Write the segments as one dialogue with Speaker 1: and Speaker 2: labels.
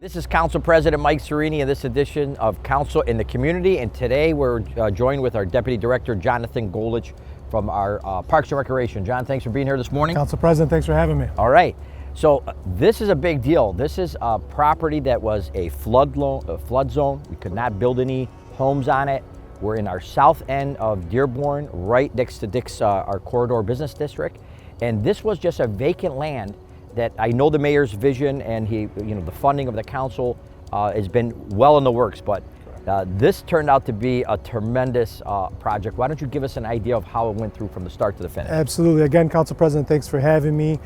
Speaker 1: This is Council President Mike Sareini in this edition of Council in the Community, and today we're joined with our Deputy Director, Jonathan Golich, from our Parks and Recreation. John, thanks for being here this morning.
Speaker 2: Council President, thanks for having me.
Speaker 1: All right, so this is a big deal. This is a property that was a flood zone. We could not build any homes on it. We're in our south end of Dearborn, right next to Dick's, our corridor business district, and this was just a vacant land that I know the mayor's vision and the funding of the council has been well in the works, but this turned out to be a tremendous project. Why don't you give us an idea of how it went through from the start to the finish?
Speaker 2: Absolutely. Again, Council President, thanks for having me.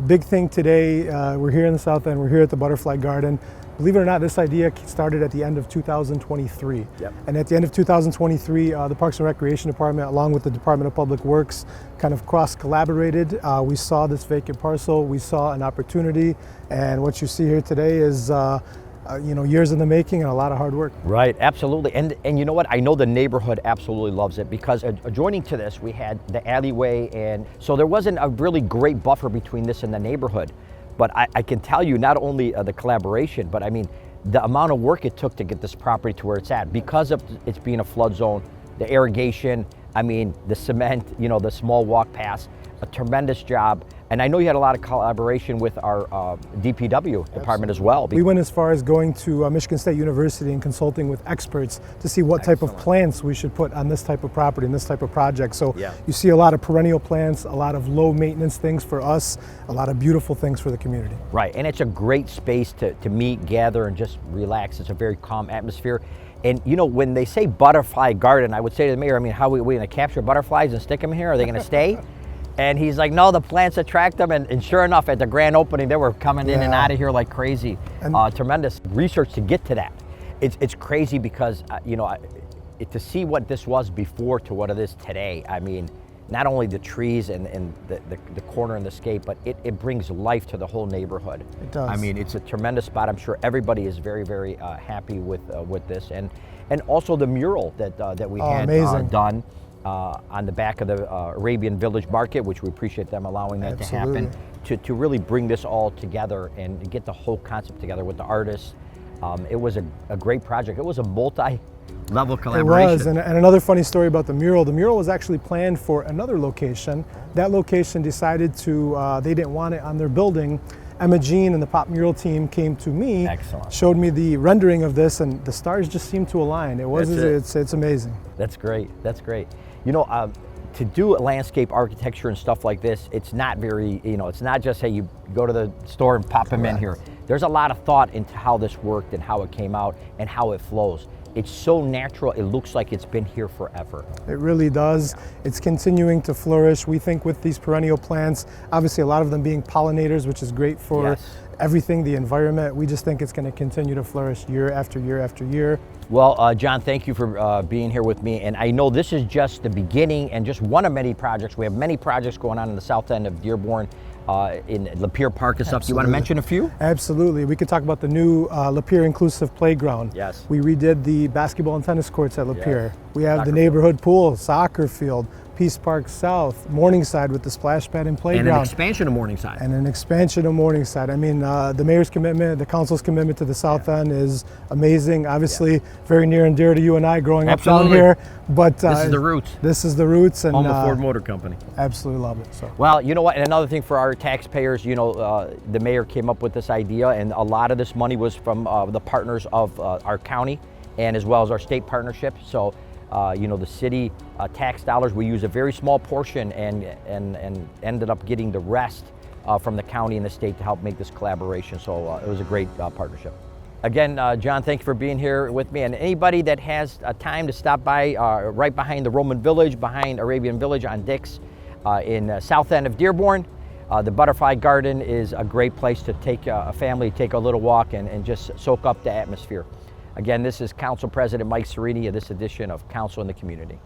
Speaker 2: Big thing today, we're here in the South End, we're here at the Butterfly Garden. Believe it or not, this idea started at the end of 2023.
Speaker 1: Yep.
Speaker 2: And at the end of 2023, the Parks and Recreation Department, along with the Department of Public Works, kind of cross-collaborated. We saw this vacant parcel, we saw an opportunity, and what you see here today is years in the making and a lot of hard work.
Speaker 1: Right, absolutely. And you know what? I know the neighborhood absolutely loves it because adjoining to this, we had the alleyway, and so there wasn't a really great buffer between this and the neighborhood. But I can tell you not only the collaboration, but I mean, the amount of work it took to get this property to where it's at because of its being a flood zone, the irrigation, I mean, the cement, the small walk paths, a tremendous job. And I know you had a lot of collaboration with our DPW department as well.
Speaker 2: We went as far as going to Michigan State University and consulting with experts to see what type of plants we should put on this type of property and this type of project. So you see a lot of perennial plants, a lot of low maintenance things for us, a lot of beautiful things for the community.
Speaker 1: Right, and it's a great space to meet, gather, and just relax. It's a very calm atmosphere. And when they say butterfly garden, I would say to the mayor, I mean, how are we going to capture butterflies and stick them here? Are they going to stay? And he's like, no, the plants attract them. And sure enough, at the grand opening, they were coming in and out of here like crazy. Tremendous research to get to that. It's crazy because, to see what this was before to what it is today, I mean, not only the trees and the corner and the scape, but it brings life to the whole neighborhood.
Speaker 2: It does.
Speaker 1: I mean, it's a tremendous spot. I'm sure everybody is very, very happy with this. And also the mural that we had done. On the back of the Arabian Village Market, which we appreciate them allowing that to happen, to really bring this all together and get the whole concept together with the artists. It was a great project. It was a multi-level collaboration.
Speaker 2: It was, and another funny story about the mural was actually planned for another location. That location decided they didn't want it on their building. Emma Jean and the Pop Mural team came to me, showed me the rendering of this, and the stars just seemed to align. It's amazing.
Speaker 1: That's great. That's great. To do landscape architecture and stuff like this, it's not very, it's not just, hey, you go to the store and pop them in here. There's a lot of thought into how this worked and how it came out and how it flows. It's so natural, it looks like it's been here forever.
Speaker 2: It really does. It's continuing to flourish. We think with these perennial plants, obviously a lot of them being pollinators, which is great for everything, the environment. We just think it's going to continue to flourish year after year after year.
Speaker 1: Well, John, thank you for being here with me. And I know this is just the beginning and just one of many projects. We have many projects going on in the south end of Dearborn, in Lapeer Park and stuff. Do you want to mention a few?
Speaker 2: Absolutely. We could talk about the new Lapeer Inclusive Playground.
Speaker 1: Yes.
Speaker 2: We redid the basketball and tennis courts at Lapeer. Yes. We have the neighborhood pool, soccer field, Peace Park South, Morningside with the splash pad and playground.
Speaker 1: And an expansion of Morningside.
Speaker 2: I mean, the mayor's commitment, the council's commitment to the South End is amazing. Obviously, very near and dear to you and I growing up down here. But
Speaker 1: this is the roots.
Speaker 2: This is the roots. And
Speaker 1: home of Ford Motor Company.
Speaker 2: Absolutely love it. So.
Speaker 1: Well, you know what? And another thing for our taxpayers, the mayor came up with this idea, and a lot of this money was from the partners of our county and as well as our state partnership. So. The city tax dollars, we use a very small portion and ended up getting the rest from the county and the state to help make this collaboration. So it was a great partnership. Again, John, thank you for being here with me. And anybody that has time to stop by right behind the Roman Village, behind Arabian Village on Dick's in south end of Dearborn, the Butterfly Garden is a great place to take a family, take a little walk and just soak up the atmosphere. Again, this is Council President Mike Sareini of this edition of Council in the Community.